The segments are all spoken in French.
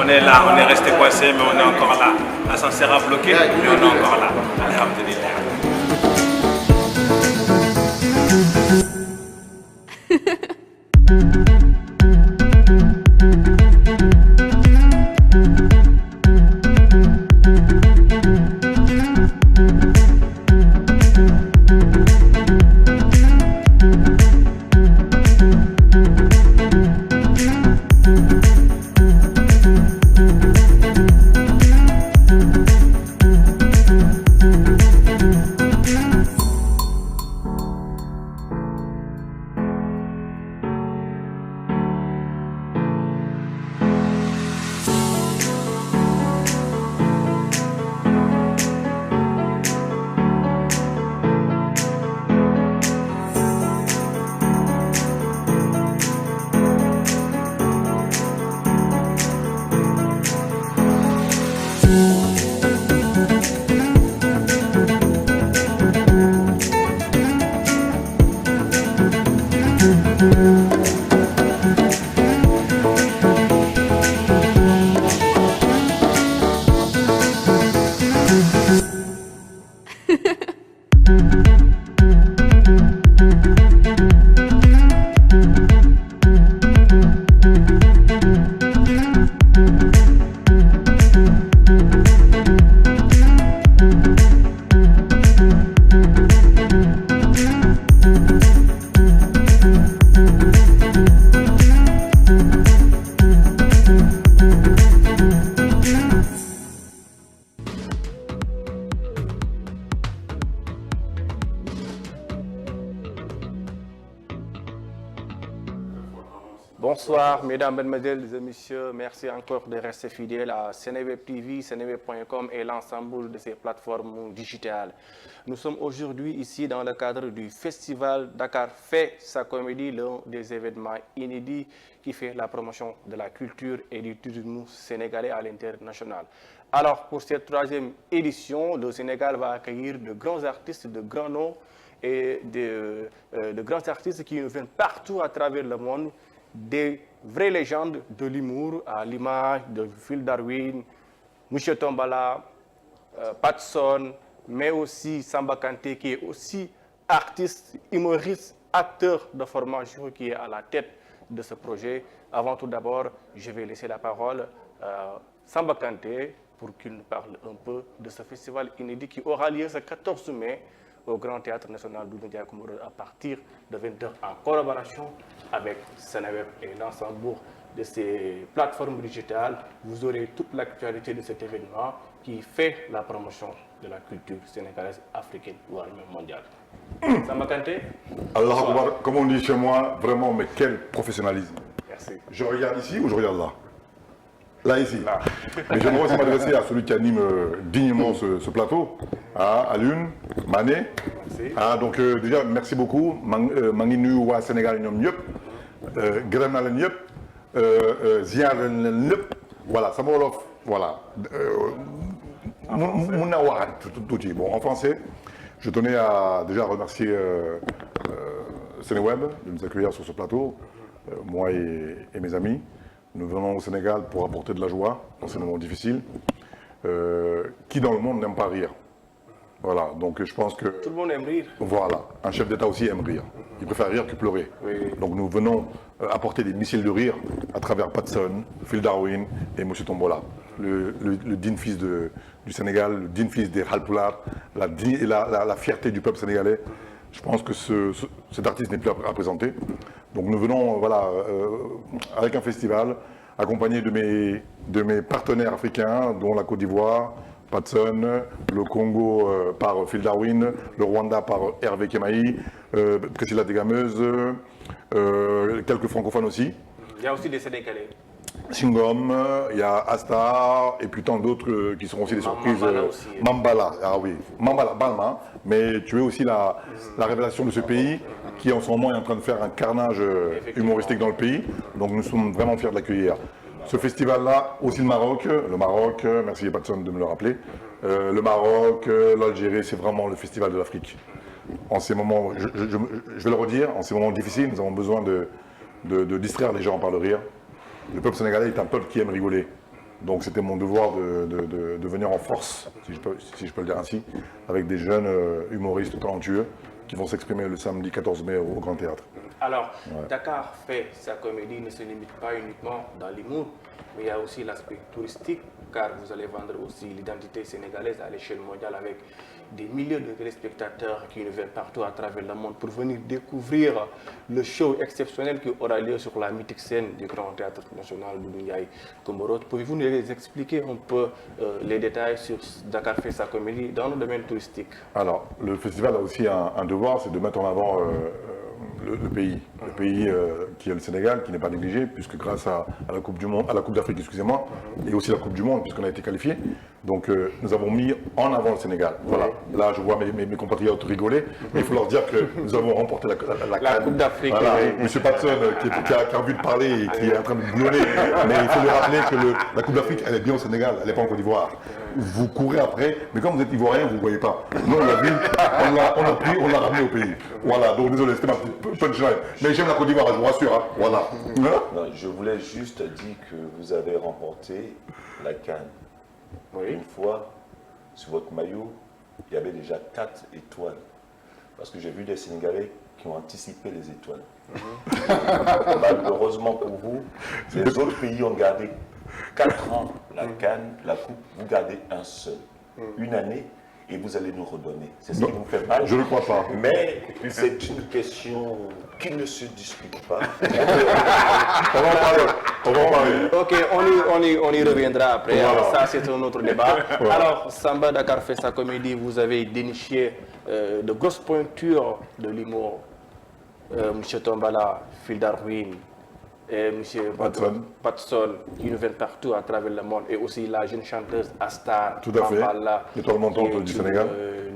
est là, on est resté coincé, mais on est encore là. L'ascenseur a bloqué, mais on est encore là. Alhamdulillah. Bonsoir, mesdames, mesdemoiselles et messieurs. Merci encore de rester fidèles à Seneweb TV, seneweb.com et l'ensemble de ces plateformes digitales. Nous sommes aujourd'hui ici dans le cadre du Festival Dakar fait sa comédie, l'un des événements inédits qui fait la promotion de la culture et du tourisme sénégalais à l'international. Alors, pour cette troisième édition, le Sénégal va accueillir de grands artistes, de grands noms et de grands artistes qui nous viennent partout à travers le monde. Des vraies légendes de l'humour à l'image de Phil Darwin, Monsieur Tombala, Patson, mais aussi Samba Kanté qui est aussi artiste, humoriste, acteur de formation qui est à la tête de ce projet. Avant tout d'abord, je vais laisser la parole à Samba Kanté pour qu'il nous parle un peu de ce festival inédit qui aura lieu ce 14 mai au Grand Théâtre National Doudou Ndiaye Coumba à partir de 20h en collaboration avec Seneweb et l'ensemble de ces plateformes digitales. Vous aurez toute l'actualité de cet événement qui fait la promotion de la culture sénégalaise, africaine, voire même mondiale. Samba Kanté. Allah Akbar, comme on dit chez moi, vraiment, mais quel professionnalisme. Merci. Je regarde ici ou je regarde là? Là, ici. Là. Mais j'aimerais aussi m'adresser à celui qui anime dignement ce plateau, à Alioune, Mané. Donc déjà, merci beaucoup. Mangi nuyu waa Sénégal ñoom ñëpp. Gërëm naa leen ñëpp. Ziar leen ñëpp. Voilà, sama wolof, voilà. Mun naa waxaat tuuti. Bon, en français, je tenais à déjà remercier Seneweb de nous accueillir sur ce plateau, moi et mes amis. Nous venons au Sénégal pour apporter de la joie dans ces moments difficiles. Qui dans le monde n'aime pas rire? Voilà, donc je pense que... Tout le monde aime rire. Voilà, un chef d'État aussi aime rire. Il préfère rire que pleurer. Oui. Donc nous venons apporter des missiles de rire à travers Patson, Phil Darwin et M. Tombola, le digne fils du Sénégal, le digne fils des Halpulaar, la fierté du peuple sénégalais. Je pense que cet artiste n'est plus à présenter. Donc nous venons voilà, avec un festival accompagné de mes partenaires africains, dont la Côte d'Ivoire, Patson, le Congo par Phil Darwin, le Rwanda par Hervé Kemaï, Priscilla Degameuse, quelques francophones aussi. Il y a aussi des Sénégalais. Singom, il y a Asta, et puis tant d'autres qui seront aussi des surprises. Mambala aussi. Mambala, ah oui, Mambala, Balma, mais tu es aussi la révélation de ce pays qui en ce moment est en train de faire un carnage humoristique dans le pays. Donc nous sommes vraiment fiers de l'accueillir. Ce festival-là, aussi le Maroc, merci Patson de me le rappeler, le Maroc, l'Algérie, c'est vraiment le festival de l'Afrique. En ces moments, je vais le redire, en ces moments difficiles, nous avons besoin de distraire les gens par le rire. Le peuple sénégalais est un peuple qui aime rigoler. Donc c'était mon devoir de venir en force, si je peux le dire ainsi, avec des jeunes humoristes talentueux qui vont s'exprimer le samedi 14 mai au Grand Théâtre. Alors, Dakar fait sa comédie ne se limite pas uniquement dans l'humour, mais il y a aussi l'aspect touristique, car vous allez vendre aussi l'identité sénégalaise à l'échelle mondiale avec des milliers de téléspectateurs qui nous viennent partout à travers le monde pour venir découvrir le show exceptionnel qui aura lieu sur la mythique scène du Grand Théâtre National Doudou Ndiaye Coumba. Pouvez-vous nous expliquer un peu les détails sur Dakar fait sa comédie dans le domaine touristique? Alors, le festival a aussi un devoir, c'est de mettre en avant le pays qui est le Sénégal, qui n'est pas négligé, puisque grâce à la Coupe du Monde, à la Coupe d'Afrique, excusez-moi, et aussi la Coupe du Monde, puisqu'on a été qualifié. Donc nous avons mis en avant le Sénégal. Voilà. Là, je vois mes compatriotes rigoler, mais il faut leur dire que nous avons remporté la Coupe d'Afrique. Voilà. Monsieur Patson, qui a envie de parler et qui est en train de boulonner, mais il faut lui rappeler que la Coupe d'Afrique, elle est bien au Sénégal, elle n'est pas en Côte d'Ivoire. Vous courez après, mais comme vous êtes ivoirien, vous ne voyez pas. Nous, on l'a vu, on l'a pris, on l'a ramené au pays. Voilà, donc désolé, c'était ma petite punchline. Mais j'aime la Côte d'Ivoire, je vous rassure. Hein. Voilà. Non, je voulais juste dire que vous avez remporté la CAN. Oui. Une fois, sur votre maillot, il y avait déjà 4 étoiles. Parce que j'ai vu des Sénégalais qui ont anticipé les étoiles. Malheureusement pour vous, les autres pays ont gardé 4 ans la CAN, la coupe, vous gardez un seul. Une année, et vous allez nous redonner. C'est ce qui vous fait mal. Je ne crois pas. Mais c'est une question qui ne se discute pas. On va en parler. Ok, on y reviendra après. Voilà. Ça, c'est un autre débat. Voilà. Alors, Samba Dakar fait sa comédie. Vous avez déniché de grosses pointures de l'humour. Monsieur Tombala, Phil Darwin, et monsieur Patson, qui nous viennent partout à travers le monde, et aussi la jeune chanteuse Astar. Tout à fait. L'étoile montante du Sénégal.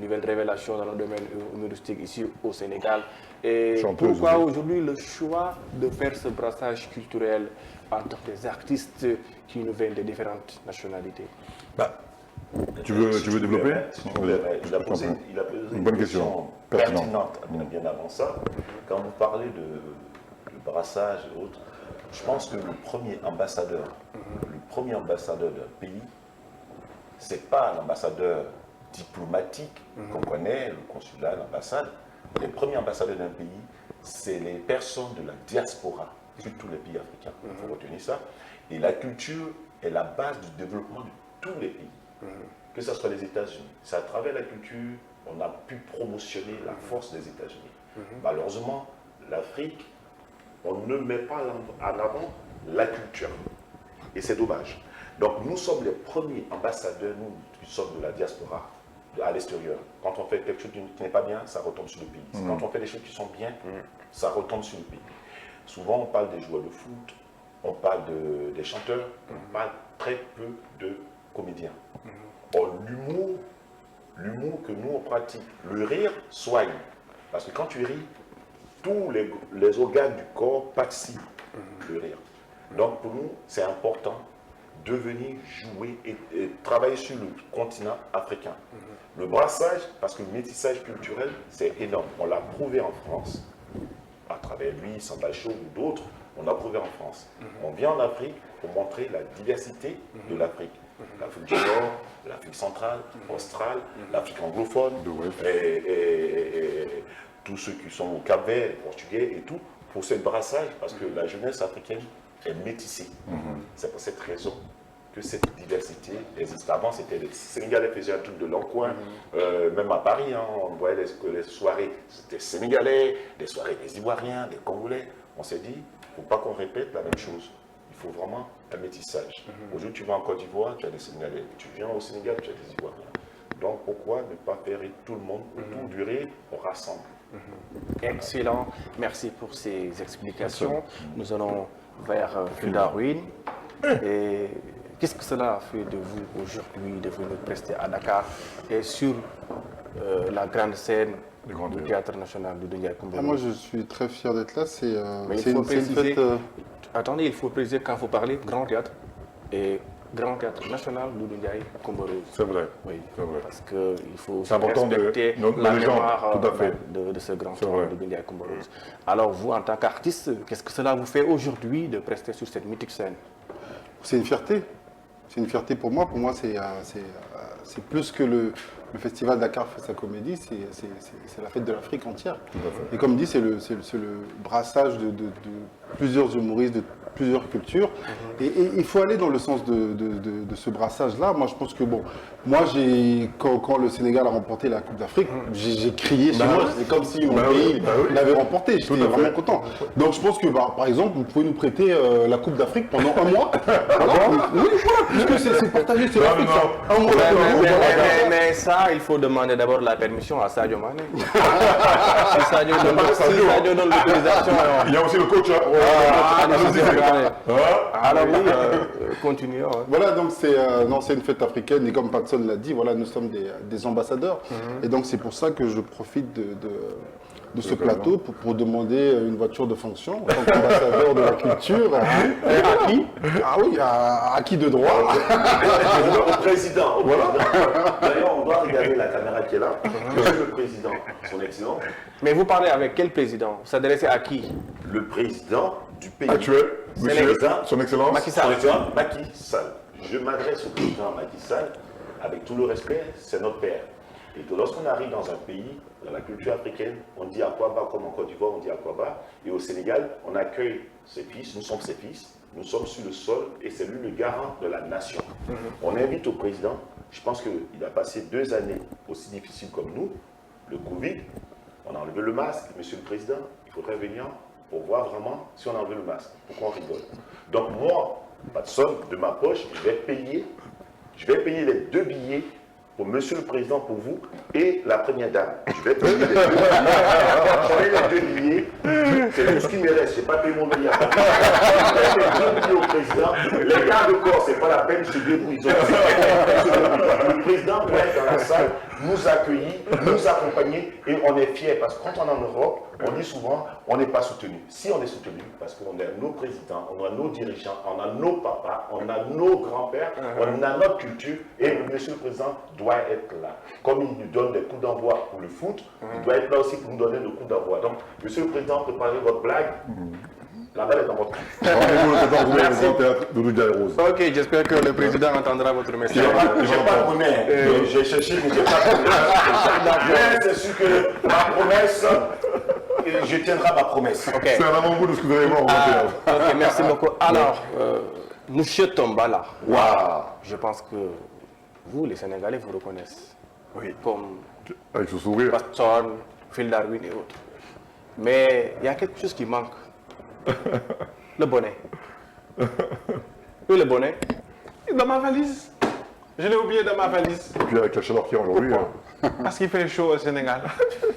Nouvelle révélation dans le domaine humoristique ici au Sénégal. Et Chanteuse, pourquoi oui. aujourd'hui le choix de faire ce brassage culturel entre des artistes qui nous viennent de différentes nationalités? Tu veux développer? Il a posé une bonne question pertinente bien avant ça. Quand vous parlez de brassage et autres, je pense que le premier ambassadeur d'un pays, c'est pas l'ambassadeur diplomatique qu'on connaît, le consulat, l'ambassade. Les premiers ambassadeurs d'un pays, c'est les personnes de la diaspora, surtout les pays africains. Il faut retenir ça. Et la culture est la base du développement de tous les pays. Que ce soit les États-Unis. C'est à travers la culture qu'on a pu promotionner la force des États-Unis. Malheureusement, l'Afrique, on ne met pas en avant la culture. Et c'est dommage. Donc nous sommes les premiers ambassadeurs, nous qui sommes de la diaspora, à l'extérieur. Quand on fait quelque chose qui n'est pas bien, ça retombe sur le pays. Quand on fait des choses qui sont bien, ça retombe sur le pays. Souvent on parle des joueurs de foot, on parle des chanteurs, on parle très peu de comédiens. Or, l'humour que nous on pratique, le rire soigne. Parce que quand tu ris, tous les organes du corps participent de rire. Donc pour nous, c'est important de venir jouer et travailler sur le continent africain. Le brassage, parce que le métissage culturel, c'est énorme. On l'a prouvé en France, à travers lui, Santacho ou d'autres, on l'a prouvé en France. On vient en Afrique pour montrer la diversité de l'Afrique. L'Afrique du Nord, l'Afrique centrale, australe, l'Afrique anglophone, et tous ceux qui sont au Cap-Vert, les Portugais et tout, pour ce brassage, parce que la jeunesse africaine est métissée. C'est pour cette raison que cette diversité existe. Avant, c'était les Sénégalais faisaient un truc de leur coin, même à Paris, hein, on voyait les soirées, c'était Sénégalais, des soirées des Ivoiriens, des Congolais. On s'est dit, il ne faut pas qu'on répète la même chose. Il faut vraiment un métissage. Aujourd'hui, tu vas en Côte d'Ivoire, tu as des Sénégalais. Tu viens au Sénégal, tu as des Ivoiriens. Donc, pourquoi ne pas faire tout le monde autour du rire, on rassemble. Excellent. Merci pour ces explications. Nous allons vers Darwin. Et qu'est-ce que cela a fait de vous aujourd'hui de venir prester à Dakar et sur la grande scène du Théâtre National de Doudou Ndiaye Coumba? Moi, je suis très fier d'être là. C'est une fête. Attendez, il faut préciser quand vous parlez Grand Théâtre et Grand Théâtre National Doudou Ndiaye Coumba. C'est vrai. Oui, c'est vrai. parce qu'il faut la respecter la mémoire tout à fait. de ce grand théâtre Doudou Ndiaye Coumba. Alors vous, en tant qu'artiste, qu'est-ce que cela vous fait aujourd'hui de prester sur cette mythique scène? C'est une fierté. une fierté pour moi. Pour moi, c'est plus que le festival Dakar fait sa comédie, c'est la fête de l'Afrique entière. Et comme dit, c'est le brassage de plusieurs humoristes, de plusieurs cultures. Et il faut aller dans le sens de ce brassage-là. Moi, je pense que, bon, moi, quand le Sénégal a remporté la Coupe d'Afrique, j'ai crié chez moi. C'est comme si mon pays l'avait remporté. J'étais vraiment content. Donc, je pense que, par exemple, vous pouvez nous prêter la Coupe d'Afrique pendant un mois. Voilà. Oui, voilà, puisque c'est partagé, c'est l'Afrique. Un mois, mais ça, il faut demander d'abord la permission à Sadio Mané. Si Sadio donne l'autorisation. Il y a aussi le coach. Alors oui, continuons. Voilà, donc c'est une fête africaine et comme Patson l'a dit, voilà, nous sommes des ambassadeurs. Et donc c'est pour ça que je profite de ce plateau pour demander une voiture de fonction en tant qu'ambassadeur de la culture. À qui? Ah oui, à qui de droit? Au président. Voilà. D'ailleurs, on doit regarder la caméra qui est là. Monsieur le président, son excellence. Mais vous parlez avec quel président? Vous s'adressez à qui? Le président du pays. Actuel, monsieur, son excellence. Macky Sall. Son excellence, Macky Sall. Je m'adresse au président Macky Sall avec tout le respect, c'est notre père. Et que lorsqu'on arrive dans un pays, dans la culture africaine, on dit Akwaba, comme en Côte d'Ivoire, on dit Akwaba. Et au Sénégal, on accueille ses fils, nous sommes ses fils, nous sommes sur le sol et c'est lui le garant de la nation. On invite au président, je pense qu'il a passé 2 années aussi difficiles comme nous, le Covid, on a enlevé le masque, monsieur le président, il faudrait venir pour voir vraiment si on a enlevé le masque, pourquoi on rigole. Donc moi, Patson, de ma poche, je vais payer les 2 billets pour monsieur le président, pour vous, et la première dame. Je vais payer les 2 billets. Prenez les 2 billets. C'est tout ce qui me reste. Je n'ai pas payé mon billet. Je vais payer 2 billets au président. Les gars de corps, ce n'est pas la peine, se débrouillent. Le président doit être dans la salle, nous accueillir, nous accompagner, et on est fiers. Parce que quand on est en Europe, on dit souvent, on n'est pas soutenu. Si on est soutenu, parce qu'on a nos présidents, on a nos dirigeants, on a nos papas, on a nos grands-pères, on a notre culture, et le monsieur le président doit être là. Comme il nous donne des coups d'envoi pour le foot, il doit être là aussi pour nous donner le coup d'envoi. Donc, monsieur le président, préparez votre blague. La balle est dans votre camp. Rendez-vous le 14 mai au théâtre Doudou Ndiaye Rose. Ok, j'espère que le président entendra votre message. J'ai pas de promesse. J'ai cherché, mais j'ai pas de promesse. Mais c'est sûr que ma promesse, je tiendrai ma promesse. Okay. C'est un avant-goût de ce que vous allez voir au théâtre. Ok, merci beaucoup. Alors, monsieur Tombala, je pense que vous, les Sénégalais, vous reconnaissez. Oui. Comme Avec ce sourire. Patson, Phil Darwin et autres. Mais il y a quelque chose qui manque. Le bonnet. Oui, le bonnet. Dans ma valise. Je l'ai oublié dans ma valise. Et puis avec la chaleur qu'il y a aujourd'hui. Parce qu'il fait chaud au Sénégal.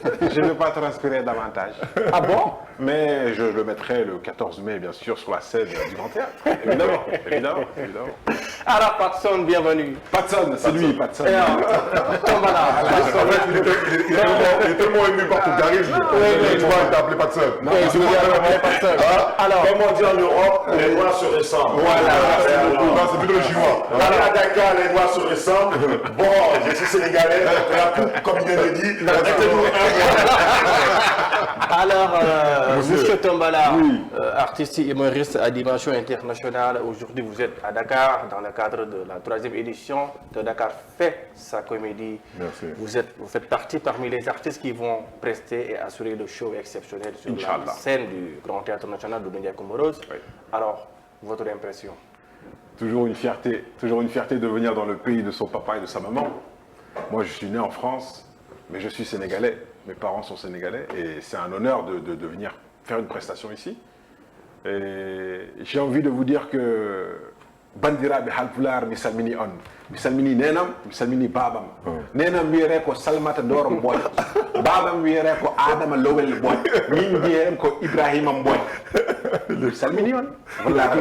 Je ne veux pas transpirer davantage. Ah bon? Mais je le mettrai le 14 mai, bien sûr, sur la scène du Grand Théâtre. Évidemment, évidemment, évidemment. Alors, Patson, bienvenue. Patson, c'est lui, Patson. Tombala. Il est tellement ému par ton charisme. Tu vois, il t'a appelé Patson. Alors, comme on dit en Europe, les Noirs se ressemblent. Voilà, c'est plutôt le chinois. À Dakar, les Noirs se ressemblent. Bon, je suis sénégalais, comme il vient de dire, arrêtez-nous un mois. Alors, monsieur Tombala, artiste et humoriste à dimension internationale, aujourd'hui vous êtes à Dakar dans le cadre de la 3e édition de Dakar fait sa comédie. Merci. Vous faites partie parmi les artistes qui vont prester et assurer le show exceptionnel sur la scène du Grand Théâtre National de Ndiaye Coumba Rose. Oui. Alors, votre impression? Toujours une fierté de venir dans le pays de son papa et de sa maman. Moi, je suis né en France, mais je suis sénégalais. Mes parents sont sénégalais et c'est un honneur de venir faire une prestation ici. Et j'ai envie de vous dire que bandiraɓe halpular mi salmini on mi salmini nenam mi salmini babam nenam wiyete ko Salmata Doro Mbodj babam wiyete ko Adama Lowel Mbodj min mbiyen ko Ibrahima Mbodj mi salmini on wallahi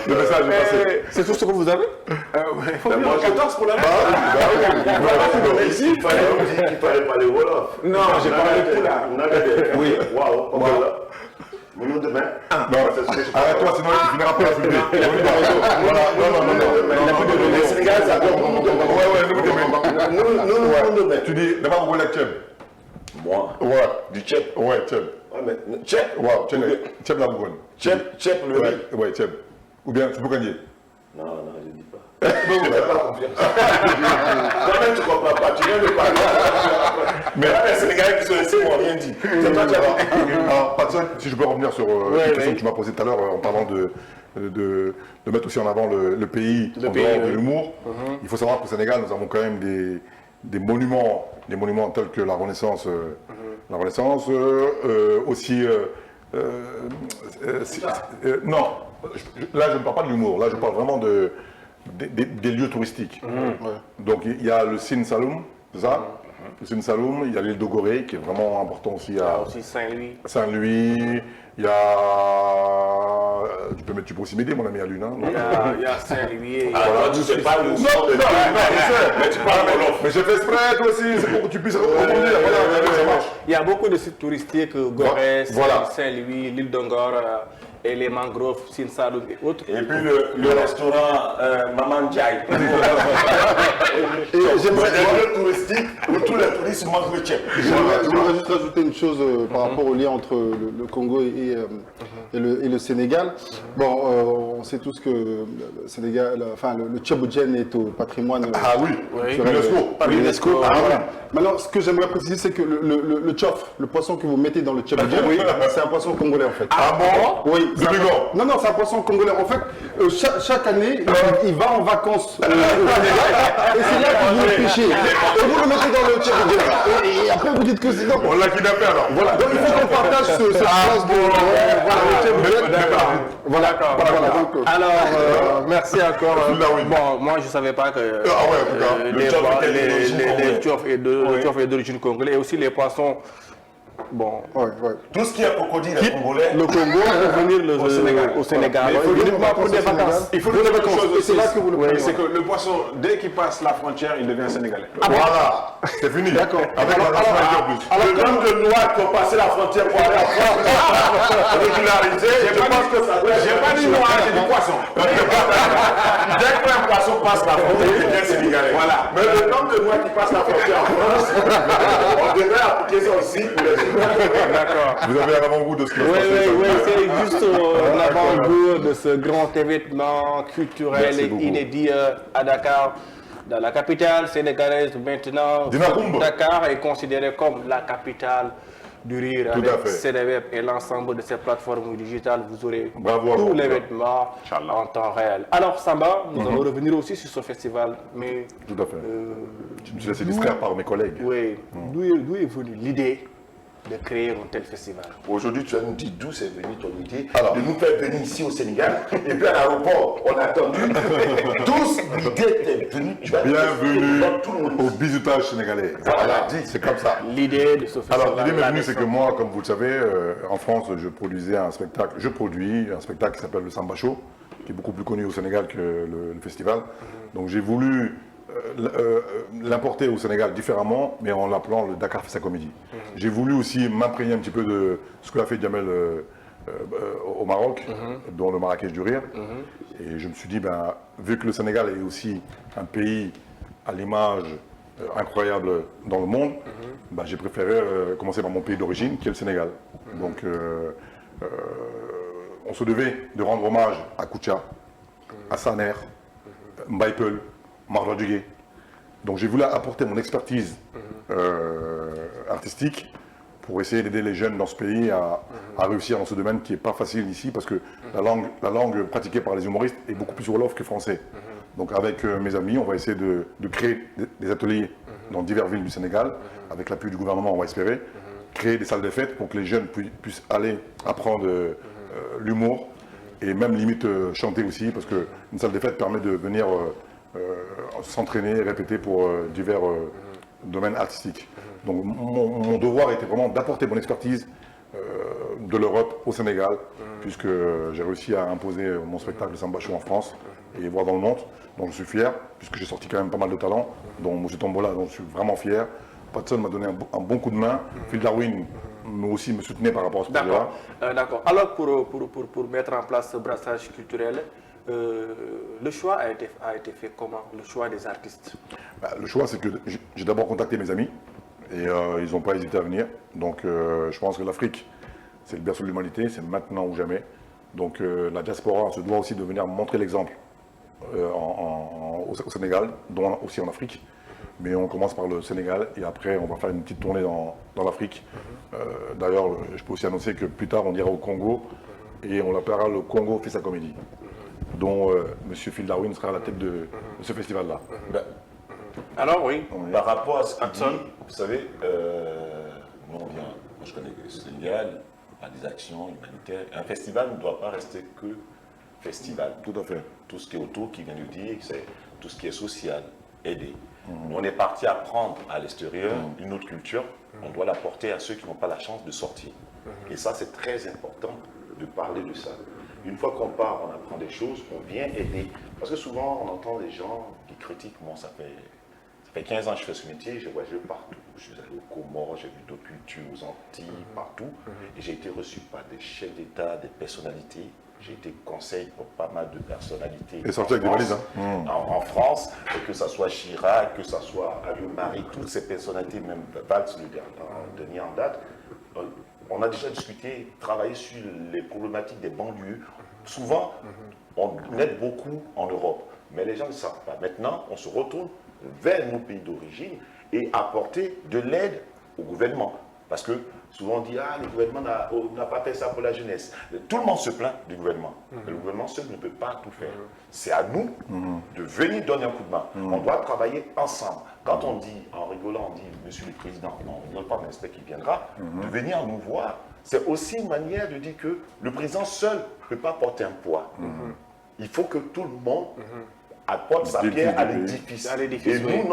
Le message est passé. C'est tout ce que vous avez? Il faut venir en 14 pour la Ici, il fallait parler Wolof. Non, j'ai parlé Pulaar. Oui. Waouh, nous demain. Non, arrête-toi, sinon tu finiras pas la filmer. Voilà, non. Le Sénégal, ça doit nous demain. Tu dis, d'abord, vous voulez Tchèb. Moi? Ouais. Du Tchèb? Ouais, Tchèb. Ouais, mais Tchèb? Ouais, Tchèb la Bourgogne. Tchèb, le riz. Ouais, Tchèb. Ou bien tu peux gagner? Non, je ne dis pas. Je ne vais pas confiance. Toi-même, tu ne comprends pas. Tu viens de parler. Mais là, les Sénégalais qui sont ici m'ont rien dit. C'est toi qui as... Alors, Patson, si je peux revenir sur la question que tu m'as posée tout à l'heure en parlant de mettre aussi en avant le pays en dehors de l'humour. Il faut savoir qu'au Sénégal, nous avons quand même des monuments tels que la Renaissance, aussi... non, là je ne parle pas de l'humour, là je parle vraiment des lieux touristiques. Donc il y a le Sin Saloum, c'est ça? Le Sin Saloum, il y a l'île de Gorée qui est vraiment important aussi. Il y a aussi Saint-Louis. Saint-Louis, il y a... Tu peux aussi m'aider mon ami Aluna. Il y a Saint-Louis. Alors tu sais pas le son de mais tu parles Wolof. Mais j'ai fait exprès toi aussi, c'est pour que tu puisses répondre. Ça marche. Il y a beaucoup de sites touristiques, Gorée, Saint-Louis, l'île d'Angor, et les mangroves, Sin Saloum et autres. Et puis le restaurant Maman Jai. J'aimerais des lieux touristiques où tous les touristes mangent le tchèp. J'aimerais juste rajouter une chose par rapport au lien entre le Congo et le Sénégal. Bon, on sait tous que le Sénégal, enfin le Tchèboujen est au patrimoine UNESCO. Maintenant, ce que j'aimerais préciser, c'est que le tchof, le poisson que vous mettez dans le Tchèboujen, c'est un poisson congolais en fait. Ah bon? Oui. Non, c'est un poisson congolais. En fait, chaque année, il va en vacances au Sénégal et c'est là que vous le pêchez. Et vous le mettez dans le Tchèboujen. Et après, vous dites que c'est... On l'a kidnappé alors. Voilà, donc il faut qu'on partage cette place Voilà, d'accord. Alors, merci encore. Bon, moi, je ne savais pas que les tchofs est d'origine congolaise et aussi les poissons. Bon, tout ce qui est crocodile est congolais. Le Congo va venir au Sénégal. Uniquement pour des vacances. Il faut dire une chose aussi, c'est que le poisson, dès qu'il passe la frontière, il devient sénégalais. Voilà, c'est fini. D'accord. Avec la nationalité en plus. Le nombre de Noirs qui ont passé la frontière pour aller en France, régularisé, je pense que ça doit être... J'ai pas dit noir, j'ai dit poisson. Dès qu'un poisson passe la frontière, il devient sénégalais. Voilà. Mais le nombre de Noirs qui passent la frontière en France, on devrait appliquer ça aussi pour les... D'accord. Vous avez un avant-goût de ce qui va se passer. Oui, c'est juste un avant-goût de ce grand événement culturel et inédit à Dakar. Dans la capitale sénégalaise maintenant, Dakar est considérée comme la capitale du rire avec Seneweb et l'ensemble de ces plateformes digitales. Vous aurez tout l'événement en temps réel. Alors Samba, nous allons revenir aussi sur ce festival. Mais, tout à fait. Je me suis laissé distraire par mes collègues. Oui. D'où est venue l'idée de créer un tel festival? Aujourd'hui, tu vas nous dire d'où c'est venu ton idée de nous faire venir ici au Sénégal. Et puis à l'aéroport, on a attendu. Tous, l'idée t'est venue. Bienvenue au bizutage sénégalais. Voilà, c'est comme ça. L'idée de ce festival. Alors, l'idée m'est venue, c'est que moi, comme vous le savez, en France, je produis un spectacle qui s'appelle le Samba Show, qui est beaucoup plus connu au Sénégal que le festival. Donc j'ai voulu l'importer au Sénégal différemment, mais en l'appelant le Dakar Festa Comedy. J'ai voulu aussi m'imprégner un petit peu de ce que a fait Jamel au Maroc, dans le Marrakech du Rire. Et je me suis dit, vu que le Sénégal est aussi un pays à l'image incroyable dans le monde, j'ai préféré commencer par mon pays d'origine, qui est le Sénégal. Donc on se devait de rendre hommage à Koutia, à Saner, Mbaye Peul, Marwa Duguay. Donc j'ai voulu apporter mon expertise artistique pour essayer d'aider les jeunes dans ce pays à réussir dans ce domaine qui n'est pas facile ici parce que la langue pratiquée par les humoristes est beaucoup plus wolof que français. Donc avec mes amis, on va essayer de créer des ateliers dans diverses villes du Sénégal, avec l'appui du gouvernement, on va espérer, créer des salles de fête pour que les jeunes puissent aller apprendre l'humour et même limite chanter aussi parce qu'une salle de fête permet de venir s'entraîner, répéter pour divers domaines artistiques. Donc mon devoir était vraiment d'apporter mon expertise de l'Europe au Sénégal, puisque j'ai réussi à imposer mon spectacle Samba Show en France et voir dans le monde. Donc je suis fier, puisque j'ai sorti quand même pas mal de talents, dont M. Tombola, dont je suis vraiment fier. Patson m'a donné un bon coup de main. Phil Darwin aussi me soutenait par rapport à ce projet-là. D'accord. Alors pour mettre en place ce brassage culturel, le choix a été fait comment? Le choix des artistes? Le choix, c'est que j'ai d'abord contacté mes amis et ils n'ont pas hésité à venir. Donc je pense que l'Afrique, c'est le berceau de l'humanité, c'est maintenant ou jamais. Donc la diaspora se doit aussi de venir montrer l'exemple au Sénégal, dont aussi en Afrique. Mais on commence par le Sénégal et après on va faire une petite tournée dans l'Afrique. D'ailleurs, je peux aussi annoncer que plus tard on ira au Congo et on l'appellera le Congo Fils à Comédie, dont M. Phil Darwin sera à la tête de ce festival-là. Alors oui, Par rapport à ce qu'il dit, vous savez, nous on vient, moi je connais le Sénégal, par des actions humanitaires. Un festival ne doit pas rester que festival. Tout à fait. Tout ce qui est autour, qui vient de dire, c'est tout ce qui est social, aider. On est parti apprendre à l'extérieur une autre culture, on doit l'apporter à ceux qui n'ont pas la chance de sortir. Et ça, c'est très important de parler de ça. Une fois qu'on part, on apprend des choses, on vient aider. Parce que souvent, on entend des gens qui critiquent. Moi, ça fait 15 ans que je fais ce métier, j'ai voyagé partout. Je suis allé aux Comores, j'ai vu d'autres cultures, aux Antilles, partout. Et j'ai été reçu par des chefs d'État, des personnalités. J'ai été conseil pour pas mal de personnalités. Et sorti avec des valises, en France, que ce soit Chirac, que ce soit Ayomari, toutes ces personnalités, même Valls, le dernier en date, on a déjà discuté, travaillé sur les problématiques des banlieues. Souvent, on aide beaucoup en Europe, mais les gens ne savent pas. Maintenant, on se retourne vers nos pays d'origine et apporter de l'aide au gouvernement. Parce que souvent on dit, ah, le gouvernement n'a pas fait ça pour la jeunesse. Tout le monde se plaint du gouvernement. Le gouvernement seul ne peut pas tout faire. C'est à nous de venir donner un coup de main. On doit travailler ensemble. Quand on dit, en rigolant, on dit, monsieur le président, non, on ne rigole pas, mais j'espère qu'il viendra, de venir nous voir, c'est aussi une manière de dire que le président seul ne peut pas porter un poids. Il faut que tout le monde apporte sa pierre à l'édifice. Et nous,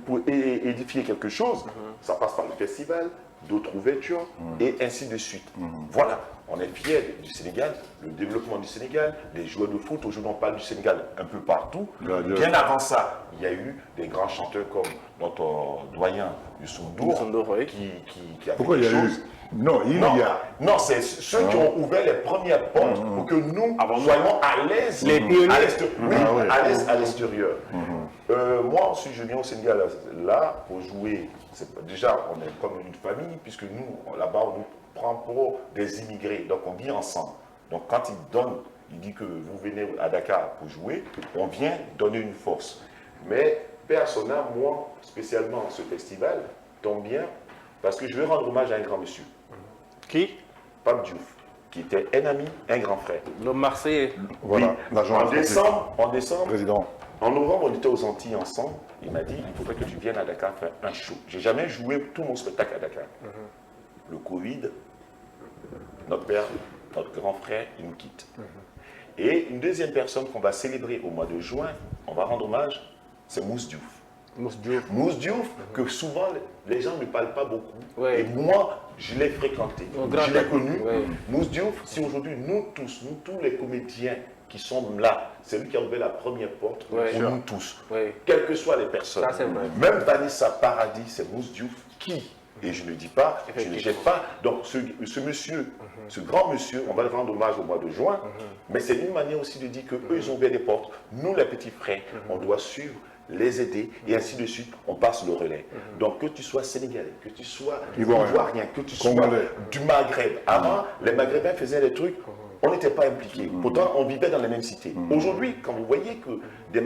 pour édifier quelque chose, ça passe par le festival, d'autres ouvertures, et ainsi de suite. Voilà, on est fiers du Sénégal, le développement du Sénégal, les joueurs de foot, aujourd'hui on parle du Sénégal un peu partout. Bien avant ça, il y a eu des grands chanteurs comme notre doyen Youssou N'Dour, qui a Pourquoi fait des il y a choses. eu Non, il y a. Non, c'est ceux qui ont ouvert les premières portes pour que nous soyons à l'aise Les pionniers. à l'aise à l'extérieur. Moi, si je viens au Sénégal là pour jouer, déjà on est comme une famille, puisque nous, là-bas, on nous prend pour des immigrés, donc on vit ensemble. Donc quand il dit que vous venez à Dakar pour jouer, on vient donner une force. Mais personnellement, moi, spécialement ce festival tombe bien, parce que je veux rendre hommage à un grand monsieur. Qui? Pape Diouf, qui était un ami, un grand frère. Le Marseillais. Voilà, Oui. l'agent En décembre, président. en novembre, on était aux Antilles ensemble. Il m'a dit, il faudrait que tu viennes à Dakar faire un show. J'ai jamais joué tout mon spectacle à Dakar. Le Covid, notre père, notre grand frère, il nous quitte. Et une deuxième personne qu'on va célébrer au mois de juin, on va rendre hommage, c'est Mousse Diouf. Mousse Diouf, que souvent les gens ne parlent pas beaucoup. Ouais. Et moi, je l'ai fréquenté, je l'ai connu. Ouais. Mousse Diouf, si aujourd'hui nous tous les comédiens qui sont là, c'est lui qui a ouvert la première porte pour nous tous, quelles que soient les personnes. Ça, c'est vrai. Même Vanessa Paradis, c'est Mousse Diouf qui, et je ne le dis pas, je ne le jette pas. Donc ce monsieur, ce grand monsieur, on va le rendre hommage au mois de juin, mais c'est une manière aussi de dire qu'eux, ils ont ouvert des portes. Nous, les petits frères, on doit suivre, les aider, et ainsi de suite, on passe le relais. Donc que tu sois sénégalais, que tu sois ivoirien, que tu sois du Maghreb. Avant, les Maghrébins faisaient des trucs, on n'était pas impliqués. Pourtant, on vivait dans les mêmes cités. Aujourd'hui, quand vous voyez que des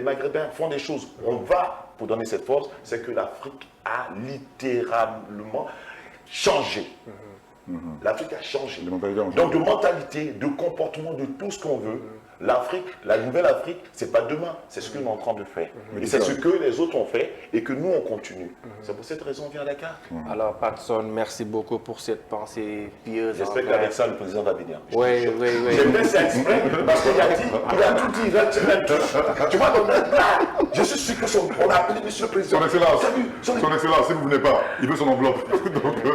Maghrébins font des choses, on va pour donner cette force, c'est que l'Afrique a littéralement changé. L'Afrique a changé. Donc de mentalité, de comportement, de tout ce qu'on veut. L'Afrique, la nouvelle Afrique, c'est pas demain, c'est ce que nous sommes en train de faire. Et c'est ce que les autres ont fait et que nous on continue. C'est pour cette raison qu'on vient à Dakar. Alors Patson, merci beaucoup pour cette pensée pieuse. J'espère qu'avec ça, le président va venir. Oui. J'ai fait ça exprès parce qu'il a tout dit, il a tout. Tu vois, je suis sûr qu'on a appelé monsieur le président. Son Excellence, si vous ne venez pas, il veut son enveloppe.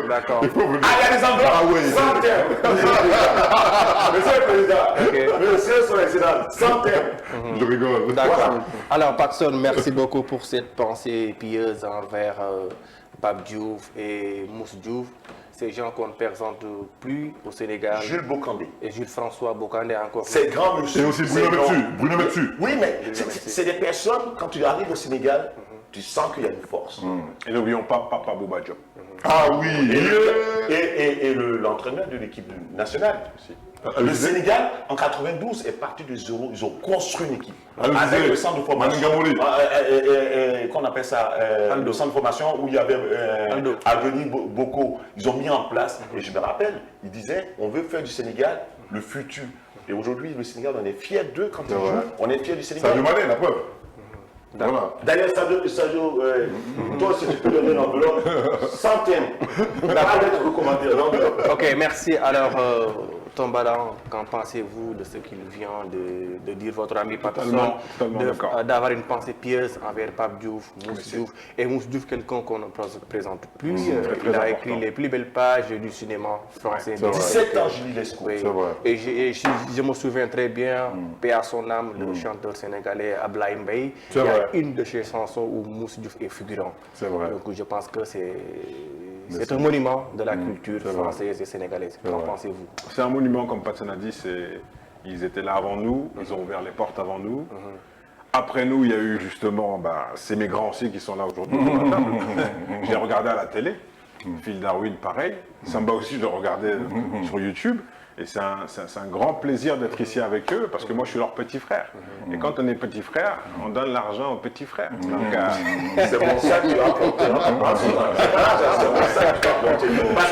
D'accord. Il faut venir. Ah, il y a des enveloppes. Ah oui. Sans terme. Monsieur le président, monsieur son Excellence, sans terme. Je rigole. D'accord. Voilà. Alors Patson, merci beaucoup pour cette pensée pieuse envers Pape Diouf et Mousse Diouf. Ces gens qu'on ne présente plus au Sénégal. Jules Bocandé. Et Jules François Bocandé encore. C'est grand monsieur. Et aussi Bruno Metsu. Oui, mais c'est des personnes, quand tu arrives au Sénégal, tu sens qu'il y a une force. Et n'oublions pas Papa Bouba Diop. Ah oui. Et l'entraîneur de l'équipe nationale aussi. Le Sénégal, en 92, est parti de zéro. Ils ont construit une équipe. Avec le centre de formation. Qu'on appelle ça le centre de formation où il y avait Agoni Boko. Ils ont mis en place. Et je me rappelle, ils disaient on veut faire du Sénégal le futur. Et aujourd'hui, le Sénégal, on est fiers d'eux quand ils jouent. On est fiers du Sénégal. Sadio Mané, la preuve. Voilà. D'ailleurs, Sadio, toi aussi, tu peux donner l'enveloppe. Centaine. Pas d'être recommandé l'enveloppe. Ok, merci. Alors, Tombala, qu'en pensez-vous de ce qu'il vient de dire votre ami Patson, d'avoir une pensée pieuse envers Pape Diouf, Moussa Diouf, et Moussa Diouf, quelqu'un qu'on ne présente plus. Il a écrit les plus belles pages du cinéma français. 17 ans, Julie Lescaut. Oui. Et je me souviens très bien, paix à son âme, le chanteur sénégalais Ablaye Mbaye. Il y a une de ses chansons où Moussa Diouf est figurant. C'est vrai. Donc je pense que c'est un monument de la culture française et sénégalaise. Qu'en pensez-vous? C'est un monument, comme Patson a dit, ils étaient là avant nous, ils ont ouvert les portes avant nous. Après nous, il y a eu justement, c'est mes grands aussi qui sont là aujourd'hui. Je les regardais à la télé, Phil Darwin pareil, Samba aussi je le regardais sur YouTube. Et c'est un grand plaisir d'être ici avec eux parce que moi je suis leur petit frère. Et quand on est petit frère, on donne l'argent aux petits frères. Donc, c'est pour ça que tu as apporté. Parce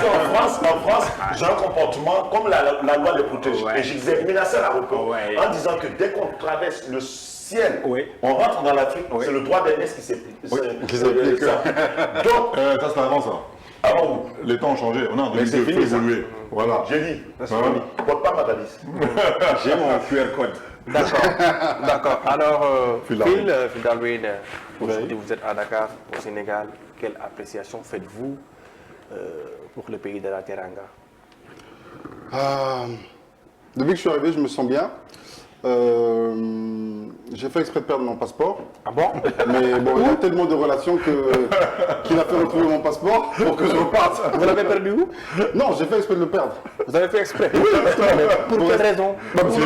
qu'en France, j'ai un comportement comme la loi le protège. Et je les ai menacés à la repos en disant que dès qu'on traverse le ciel, on rentre dans l'Afrique, c'est le droit d'aînesse qui s'applique. Donc, ça c'est avant ça. Ah bon? Les temps ont changé, on a un Mais c'est fini, ça. évolué. Voilà. J'ai dit, porte pas ma valise. j'ai mon QR code. D'accord. Alors, Phil Darwin, aujourd'hui vous êtes à Dakar, au Sénégal. Quelle appréciation faites-vous pour le pays de la Teranga? Depuis que je suis arrivé, je me sens bien. J'ai fait exprès de perdre mon passeport. Ah bon? Mais bon, il y a tellement de relations qu'il a fait retrouver mon passeport pour que je reparte. Vous l'avez perdu où? Non, j'ai fait exprès de le perdre. Vous avez fait exprès? Pour quelle raison? Pour partir.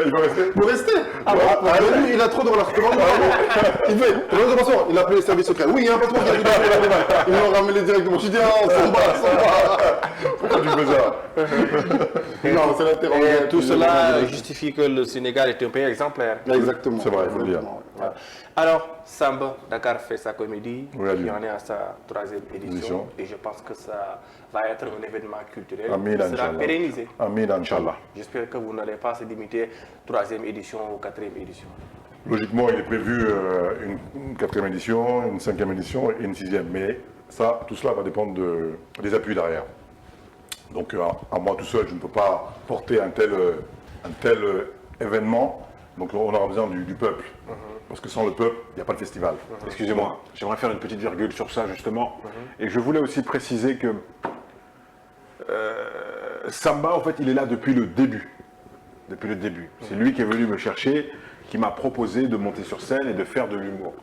Il va rester. Pour rester. Lui, il a trop de relations. Il fait, de toute façon, il a appelé les services secrets. Oui, il y a un passeport qui a dit, ils m'ont ramené directement. Je dis, Pourquoi tu fais ça? Non, c'est l'intérêt. Tout cela justifie que le Sénégal est un pays exemplaire. Exactement. C'est vrai, il faut le dire. Voilà. Alors, Samba, Dakar fait sa comédie, Oui, qui en est à sa 3e édition, et je pense que ça va être un événement culturel Amin, qui sera Inch'Allah. pérennisé. Amin, Inch'Allah. J'espère que vous n'allez pas se limiter 3e édition ou 4e édition. Logiquement, il est prévu une 4e édition, une 5e édition et une 6e. Mais ça, tout cela va dépendre des appuis derrière. Donc, à moi tout seul, je ne peux pas porter un tel événement. Donc, on aura besoin du peuple. Parce que sans le peuple, il n'y a pas de festival. Excusez-moi, j'aimerais faire une petite virgule sur ça justement. Et je voulais aussi préciser que Samba, en fait, il est là depuis le début. Depuis le début. C'est lui qui est venu me chercher, qui m'a proposé de monter sur scène et de faire de l'humour.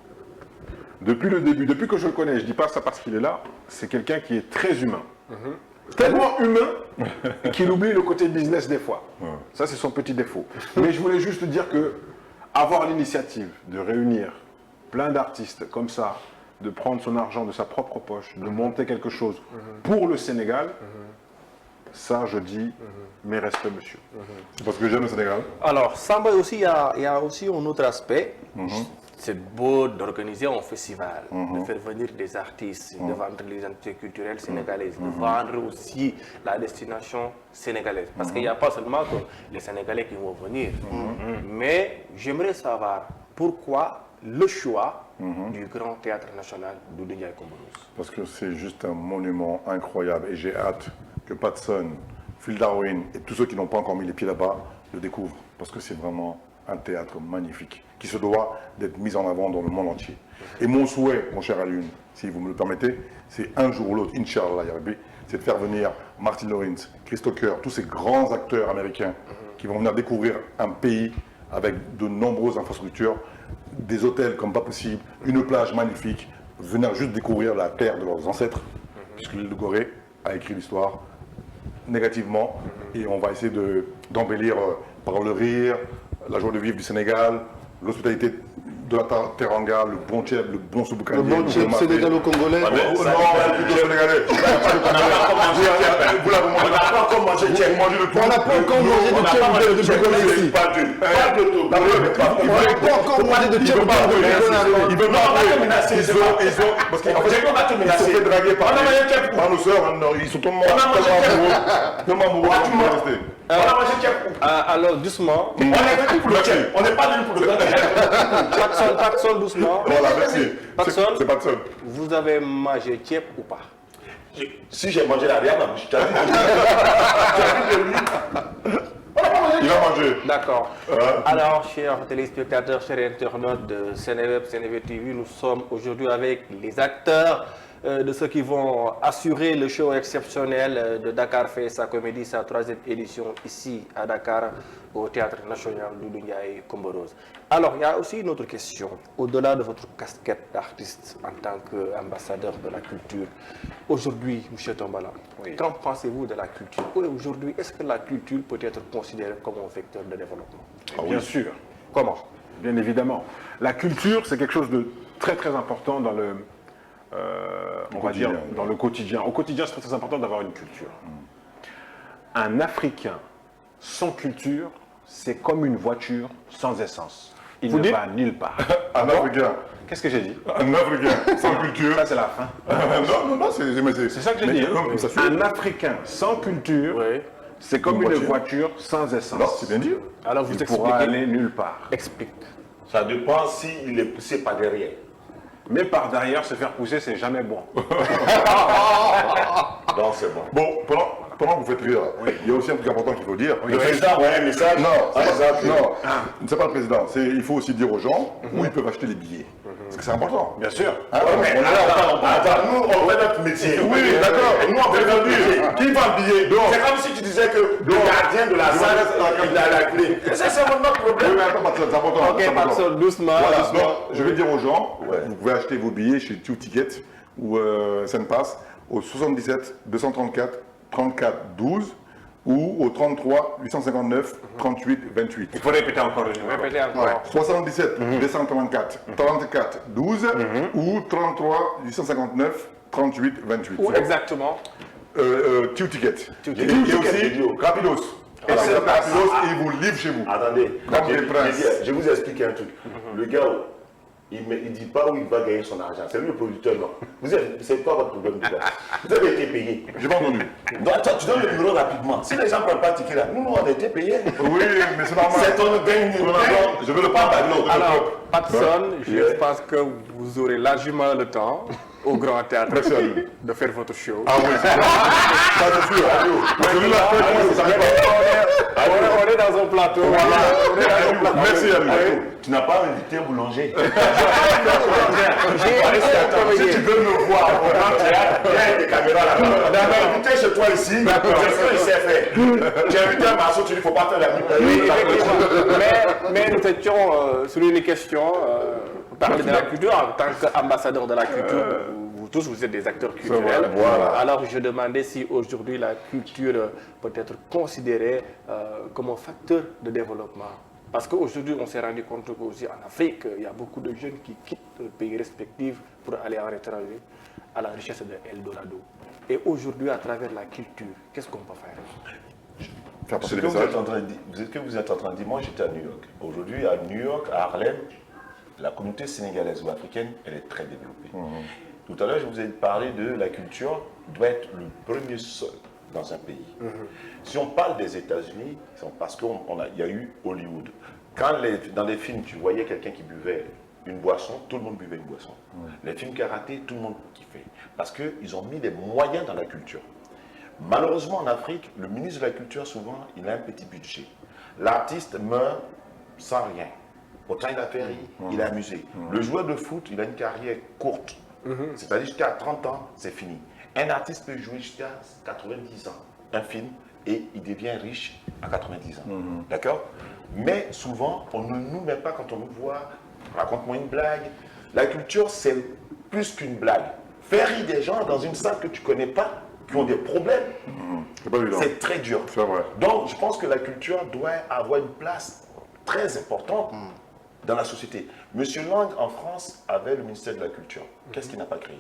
Depuis le début, depuis que je le connais, je ne dis pas ça parce qu'il est là, c'est quelqu'un qui est très humain. Tellement humain qu'il oublie le côté business des fois. Ça, c'est son petit défaut. Mais je voulais juste dire que avoir l'initiative de réunir plein d'artistes comme ça, de prendre son argent de sa propre poche, de monter quelque chose pour le Sénégal, ça, je dis mes respects, monsieur. C'est parce que j'aime le Sénégal. Alors, Samba aussi, il y a aussi un autre aspect. C'est beau d'organiser un festival, de faire venir des artistes, de vendre les entités culturelles sénégalaises, de vendre aussi la destination sénégalaise. Parce qu'il n'y a pas seulement que les Sénégalais qui vont venir. Mais j'aimerais savoir pourquoi le choix du Grand Théâtre National Doudou Ndiaye Coumba Rose. Parce que c'est juste un monument incroyable. Et j'ai hâte que Patson, Phil Darwin et tous ceux qui n'ont pas encore mis les pieds là-bas le découvrent. Parce que c'est vraiment un théâtre magnifique qui se doit d'être mis en avant dans le monde entier. Et mon souhait, mon cher Alioune, si vous me le permettez, c'est un jour ou l'autre, Inch'Allah, Ya Rabbi, c'est de faire venir Martin Lawrence, Chris Tucker, tous ces grands acteurs américains qui vont venir découvrir un pays avec de nombreuses infrastructures, des hôtels comme pas possible, une plage magnifique, venir juste découvrir la terre de leurs ancêtres, puisque l'île de Gorée a écrit l'histoire négativement, et on va essayer d'embellir par le rire, la joie de vivre du Sénégal, l'hospitalité de la teranga, le bon tchèp, le bon souboukandier. Le bon chef sénégalo-congolais. Non, plutôt sénégalais. Vous l'avez mangé. On n'a pas encore mangé tchèp. Vous mangez le tout. On n'a pas encore mangé de tchèp de Bégoné ici. Pas de tout. On n'a pas encore mangé de tchèp de Bégoné. Ils veulent pas menacer. Parce qu'en fait, ils se fait draguer par nos sœurs. Ils sont tellement amoureux. On va rester. On a mangé tchèp. Alors, doucement. On est venu pour le tchèp. On n'est pas venu pour le tchèp. Patson, doucement. Voilà, merci. Patson, C'est pas de seul. vous avez mangé tchèp ou pas? Si j'ai mangé la rien, je t'ai Il va manger. D'accord. Alors, chers téléspectateurs, chers internautes de Seneweb, Seneweb TV, nous sommes aujourd'hui avec les acteurs de ceux qui vont assurer le show exceptionnel de Dakar fait sa comédie, sa 3e édition ici à Dakar, au Théâtre National Doudou Ndiaye Combos. Alors, il y a aussi une autre question. Au-delà de votre casquette d'artiste en tant qu'ambassadeur de la culture, aujourd'hui, M. Tombala, qu'en pensez-vous de la culture? Aujourd'hui, est-ce que la culture peut être considérée comme un vecteur de développement? Bien sûr. Comment? Bien évidemment. La culture, c'est quelque chose de très très important dans le, on va dire, dans le quotidien. Au quotidien, c'est très important d'avoir une culture. Un Africain sans culture, c'est comme une voiture sans essence. Il ne va nulle part. Un Africain. Qu'est-ce que j'ai dit? Un Africain sans culture. Ça, c'est la fin. Non, c'est C'est ça que j'ai dit. Un Africain sans culture, c'est comme une voiture sans essence. Non, c'est bien dit. Alors, vous Il expliquez. pourra aller nulle part. Explique. Ça dépend s'il est poussé par derrière. Mais par derrière, se faire pousser, c'est jamais bon. Non, c'est bon. Bon, pendant que vous faites rire, il y a aussi un truc important qu'il faut dire. Le président envoie un message. C'est pas le président. Il faut aussi dire aux gens où ils peuvent acheter les billets. Parce que c'est important. Bien sûr. Attends, nous, on fait notre métier. Oui, d'accord. Et nous, on fait notre métier. Qui vend le billet? C'est comme si tu disais que le gardien de la salle, il a la clé. C'est notre problème. Oui, mais attends, c'est important. Ok, Patson, doucement. Voilà, doucement. donc je vais dire aux gens, vous pouvez acheter vos billets chez Two Ticket ou Senpass au 77 234 34 12 ou au 33 859 38 28. Il faut répéter encore le numéro. Répétez encore. 77 234 34 12 ou 33 859 38 28. Où exactement? Two Ticket. Et aussi Rapidos. Et c'est Rapidos et ils vous livrent chez vous. Attendez, Comme des princes. je vous explique un truc. Le gars, il ne dit pas où il va gagner son argent. C'est lui le producteur, non. C'est quoi votre problème, gars? Vous avez été payé. J'ai pas entendu. Donc, attends, tu donnes le numéro rapidement. Si les gens ne prennent pas le ticket là, nous, on a été payés. Oui, mais c'est normal. C'est ton gain. Je veux le prendre à l'autre. Alors, Patson, je pense que vous aurez largement le temps au Grand Théâtre de faire votre show. Ah oui, c'est ça. Ça, c'est sûr. Parce que lui, la fête, ça arrive pas. On est dans un plateau. Merci à lui. Tu n'as pas invité un boulanger. J'ai Si tu veux me voir au Grand Théâtre, il y a des caméras là-bas. Tu as invité chez toi ici, c'est ce qu'il sait faire. Tu as invité un marceau, tu dis, il ne faut pas faire la Oui, nuit. effectivement. Mais nous étions sur une question, parler de la culture en tant qu'ambassadeur de la culture. Vous tous, vous êtes des acteurs culturels. Voilà. Alors, je demandais si aujourd'hui la culture peut être considérée comme un facteur de développement. Parce qu'aujourd'hui, on s'est rendu compte qu'aussi en Afrique, il y a beaucoup de jeunes qui quittent leurs pays respectifs pour aller en étranger à la richesse de Eldorado. Et aujourd'hui, à travers la culture, qu'est-ce qu'on peut faire? Faire Ce passer que les vous êtes messages. en train de dire, vous êtes en train de dire, moi j'étais à New York. Aujourd'hui, à New York, à Harlem, la communauté sénégalaise ou africaine, elle est très développée. Tout à l'heure, je vous ai parlé de la culture doit être le premier sol dans un pays. Si on parle des États-Unis, c'est parce qu'il y a eu Hollywood. Quand dans les films, tu voyais quelqu'un qui buvait une boisson, tout le monde buvait une boisson. Les films karaté, tout le monde kiffait. Parce qu'ils ont mis des moyens dans la culture. Malheureusement, en Afrique, le ministre de la Culture, souvent, il a un petit budget. L'artiste meurt sans rien. Pourtant, il a fait rire, il a amusé. Le joueur de foot, il a une carrière courte. C'est-à-dire jusqu'à 30 ans, c'est fini. Un artiste peut jouer jusqu'à 90 ans, un film, et il devient riche à 90 ans. D'accord? Mais souvent, on ne nous met pas quand on nous voit. Raconte-moi une blague. La culture, c'est plus qu'une blague. Faire rire des gens dans une salle que tu ne connais pas, qui ont des problèmes, C'est pas évident. c'est très dur. C'est vrai. Donc, je pense que la culture doit avoir une place très importante dans la société. Monsieur Lang, en France, avait le ministère de la Culture. Qu'est-ce qu'il n'a pas créé?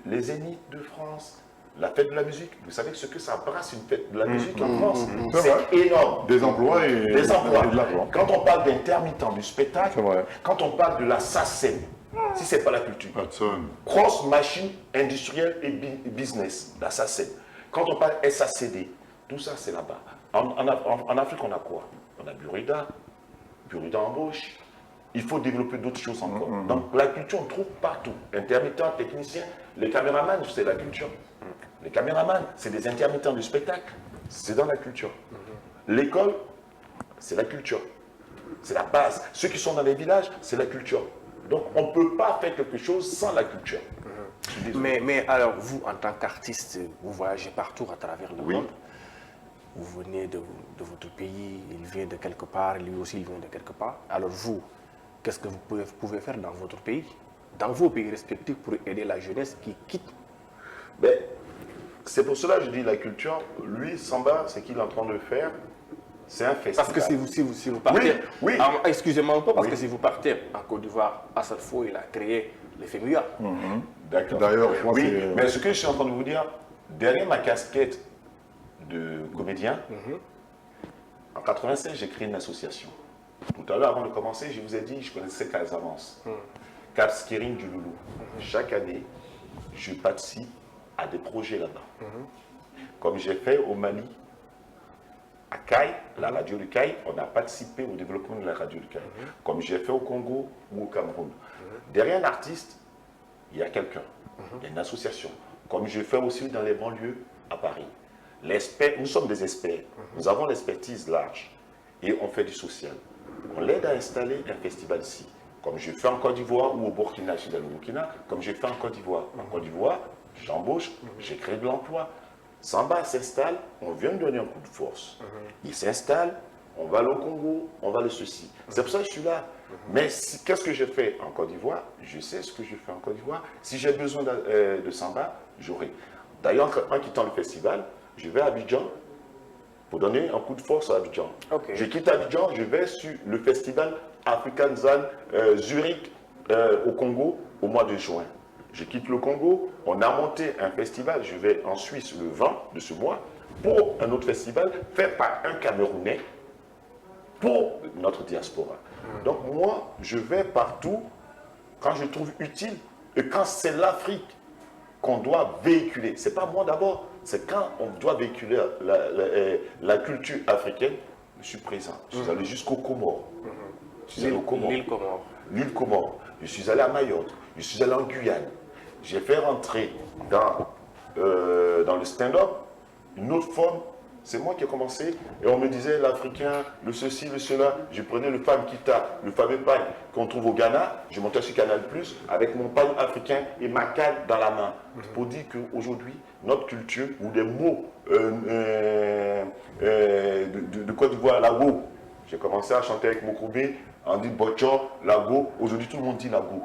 Les Zéniths de France, la fête de la musique. Vous savez ce que ça brasse une fête de la musique en France? C'est énorme. Des emplois et Des emplois. et de l'argent. Quand on parle d'intermittents du spectacle, C'est vrai. quand on parle de la SACEM, si ce n'est pas la culture, Hudson. Cross Machine Industrielle et Business, la SACEM. Quand on parle SACD, tout ça c'est là-bas. En Afrique, on a quoi? On a Burida embauche. Il faut développer d'autres choses encore. Donc la culture, on trouve partout. Intermittents, techniciens, les caméramans, c'est la culture. Les caméramans, c'est des intermittents du spectacle. C'est dans la culture. L'école, c'est la culture. C'est la base. Ceux qui sont dans les villages, c'est la culture. Donc on ne peut pas faire quelque chose sans la culture. Mais alors, vous, en tant qu'artiste, vous voyagez partout à travers le monde. Vous venez de votre pays, il vient de quelque part, lui aussi il vient de quelque part. Alors vous, qu'est-ce que vous pouvez faire dans votre pays, dans vos pays respectifs, pour aider la jeunesse qui quitte? Ben, c'est pour cela que je dis la culture. Lui, Samba, ce qu'il est en train de faire, c'est un festival. Parce que si vous partez, Oui. Excusez-moi un peu, parce que si vous partez en Côte d'Ivoire, Assad Fo, il a créé les FEMUA. D'accord. D'ailleurs, je pense oui, que mais ce que je suis en train de vous dire, derrière ma casquette de comédien, en 96, j'ai créé une association. Tout à l'heure, avant de commencer, je vous ai dit, je connaissais Casamance, Cap Skirring du Loulou. Chaque année, je participe à des projets là-bas. Comme j'ai fait au Mali, à Caille, la radio de Caille, on a participé au développement de la radio de Caille. Comme j'ai fait au Congo ou au Cameroun. Derrière un artiste, il y a quelqu'un, il y a une association. Comme je fais aussi dans les banlieues à Paris. Nous sommes des experts, nous avons l'expertise large et on fait du social. On l'aide à installer un festival ici. Comme je fais en Côte d'Ivoire ou au Burkina, je suis dans le Burkina, comme je fais en Côte d'Ivoire. En Côte d'Ivoire, j'embauche, j'ai créé de l'emploi. Samba s'installe, on vient de donner un coup de force. Il s'installe, on va au Congo, on va le ceci. C'est pour ça que je suis là. Mais qu'est-ce que je fais en Côte d'Ivoire? Je sais ce que je fais en Côte d'Ivoire. Si j'ai besoin de Samba, j'aurai. D'ailleurs, en quittant le festival, je vais à Abidjan pour donner un coup de force à Abidjan. Je quitte Abidjan, je vais sur le festival African Zan Zurich au Congo au mois de juin. Je quitte le Congo, on a monté un festival, je vais en Suisse le 20 de ce mois pour un autre festival fait par un Camerounais pour notre diaspora. Donc moi, je vais partout quand je trouve utile et quand c'est l'Afrique qu'on doit véhiculer. Ce n'est pas moi d'abord, c'est quand on doit véhiculer la culture africaine, je suis présent. Je suis allé jusqu'au Comores. Je suis allé au Comores. L'île Comores. Je suis allé à Mayotte. Je suis allé en Guyane. J'ai fait rentrer dans le stand-up une autre forme. C'est moi qui ai commencé et on me disait l'Africain, le ceci, le cela. Je prenais le Pam Kita, le fameux pagne qu'on trouve au Ghana. Je montais sur Canal Plus avec mon pagne africain et ma canne dans la main. Pour dire qu'aujourd'hui, notre culture ou des mots de Côte d'Ivoire, lago. J'ai commencé à chanter avec Mokoubé, on dit Botcho, lago. Aujourd'hui, tout le monde dit lago.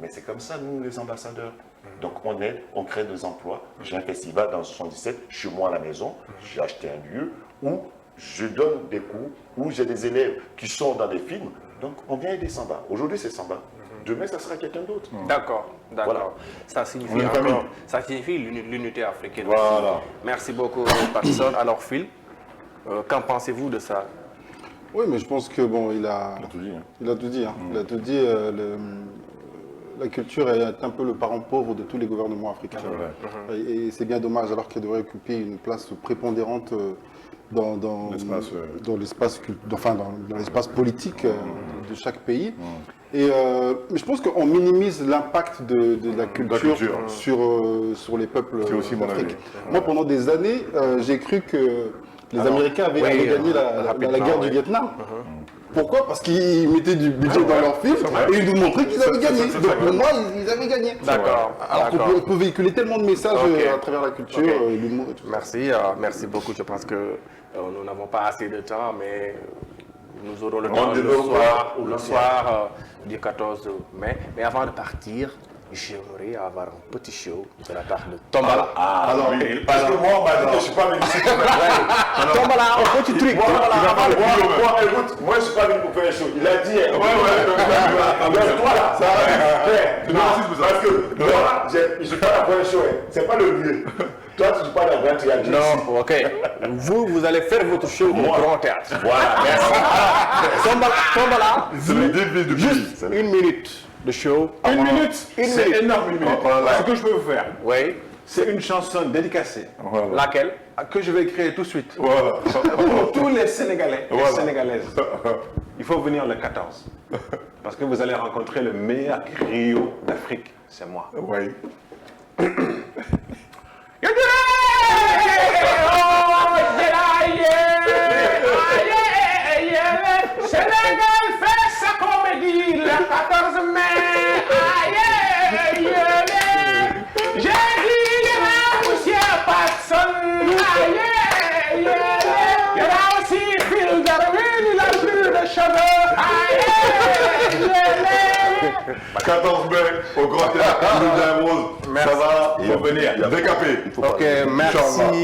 Mais c'est comme ça, nous, les ambassadeurs. Donc, on aide, on crée des emplois. J'ai un festival dans 77, chez moi à la maison. J'ai acheté un lieu où je donne des cours, où j'ai des élèves qui sont dans des films. Donc, on vient aider Samba. Aujourd'hui, c'est Samba. Demain, ça sera quelqu'un d'autre. D'accord. Voilà. Ça signifie l'unité africaine. Voilà. Merci beaucoup, Patson. Alors, Phil, qu'en pensez-vous de ça? Oui, mais je pense que bon, il a tout dit. Il a tout dit. Il a tout dit. La culture est un peu le parent pauvre de tous les gouvernements africains. Et c'est bien dommage, alors qu'elle devrait occuper une place prépondérante dans l'espace politique de chaque pays. Mais je pense qu'on minimise l'impact de la culture sur les peuples d'Afrique. Moi, pendant des années, j'ai cru que les Américains avaient gagné la guerre du Vietnam. Pourquoi? Parce qu'ils mettaient du budget dans leurs films et ils nous montraient qu'ils avaient gagné. Donc pour moi, ils avaient gagné. D'accord. Alors qu'on peut véhiculer tellement de messages à travers la culture, l'humour et tout ça. Merci beaucoup. Je pense que nous n'avons pas assez de temps, mais nous aurons le On temps devrait le soir du 14 mai. Mais avant de partir, j'aimerais avoir un petit show de la part de Tombala. Alors, parce que moi, on m'a dit que je ne suis pas venu ici. Tombala, petit truc. Moi, écoute, moi, je suis pas venu pour faire un show. Il a dit. Ouais. Toi, là, ça va. Parce que moi, je suis pas là pour un show. C'est pas le lieu. Toi, tu ne joues pas dans le grand théâtre. Non, ok. Vous allez faire votre show au grand théâtre. Voilà, merci. Tombala, C'est le début du juste pays. une minute de show. Une minute, c'est énorme, une minute. Voilà. Ce que je peux vous faire, Oui. c'est une chanson dédicacée Voilà. Laquelle? que je vais créer tout de suite. Voilà. Pour tous les Sénégalais et Voilà. Sénégalaises. Il faut venir le 14. Parce que vous allez rencontrer le meilleur griot d'Afrique. C'est moi. Oui. Sénégal fait sa comédie le 14 mai. J'ai dit monsieur Patson. Il y a aussi Phil Darwin, il a plus de cheveux. 14 mai, au Grand Théâtre, ça va, Il faut venir. décapé. Ok,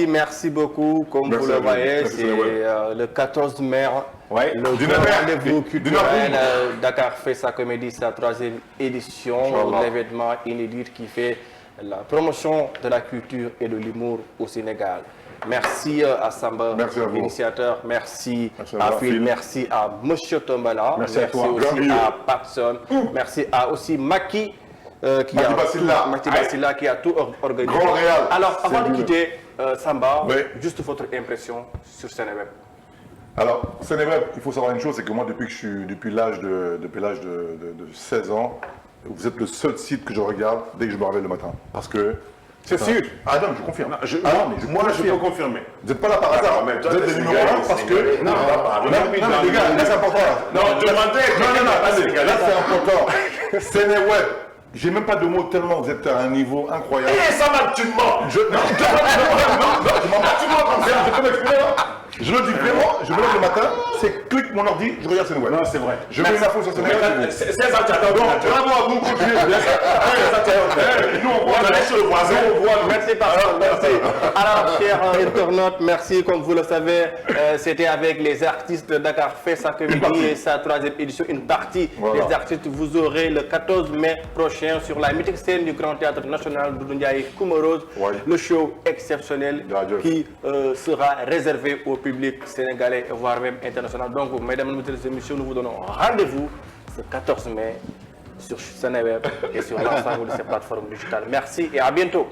merci beaucoup. Comme Merci vous le à vous. voyez, Merci, c'est Sénégal. le 14 mai. Ouais. Le D'une grand heure. rendez-vous D'une culturel, heure. Dakar fait sa comédie, sa 3e édition, Inch'Allah. l'événement inédit qui fait la promotion de la culture et de l'humour au Sénégal. Merci à Samba, Merci à vous. initiateur. Merci, Merci à à vous, Phil. Phil. Merci à Monsieur Tombala. Merci à toi. aussi Grand à Patson. Merci à aussi Maki. Maki Basila qui a tout organisé. Grand Réal. Alors, avant de C'est quitter Samba, Oui. juste votre impression sur Sénéweb. Alors, Sénéweb, il faut savoir une chose, c'est que moi, depuis l'âge de 16 ans, vous êtes le seul site que je regarde dès que je me réveille le matin. Parce que... C'est sûr. Ah non, je confirme. Non, Mais moi, je peux confirme. confirmer. Vous n'êtes pas là par hasard. mais toi, Vous êtes t'es le numéro Sénégalais, 1 parce que... Sénégalais. Non, mais les gars, là c'est important. Non, demandez. Attendez, là c'est important. Sénéweb, j'ai même pas de mots tellement vous êtes à un niveau incroyable. Et ça va, tu mens. Je mens comme ça, je peux m'exprimer là. Je le dis vraiment, je me lève le matin, c'est clic mon ordi, je regarde Sénéweb. Non, c'est vrai. Je mets une info sur Sénéweb. C'est ça, tu attends. Bravo à vous, continuez. Nous, on allait sur le voisin. Merci Pascal, merci. Alors, chers internautes, merci. Comme vous le savez, c'était avec les artistes de Dakar fait sa comédie et sa 3e édition. Une partie Voilà. des artistes, vous aurez le 14 mai prochain sur la mythique scène du Grand Théâtre National Doudou Ndiaye Coumorose, Oui. le show exceptionnel Adieu. qui sera réservé au public sénégalais, voire même international. Donc, mesdames et messieurs, nous vous donnons rendez-vous ce 14 mai sur Sénéweb et sur l'ensemble de ces plateformes digitales. Merci et à bientôt.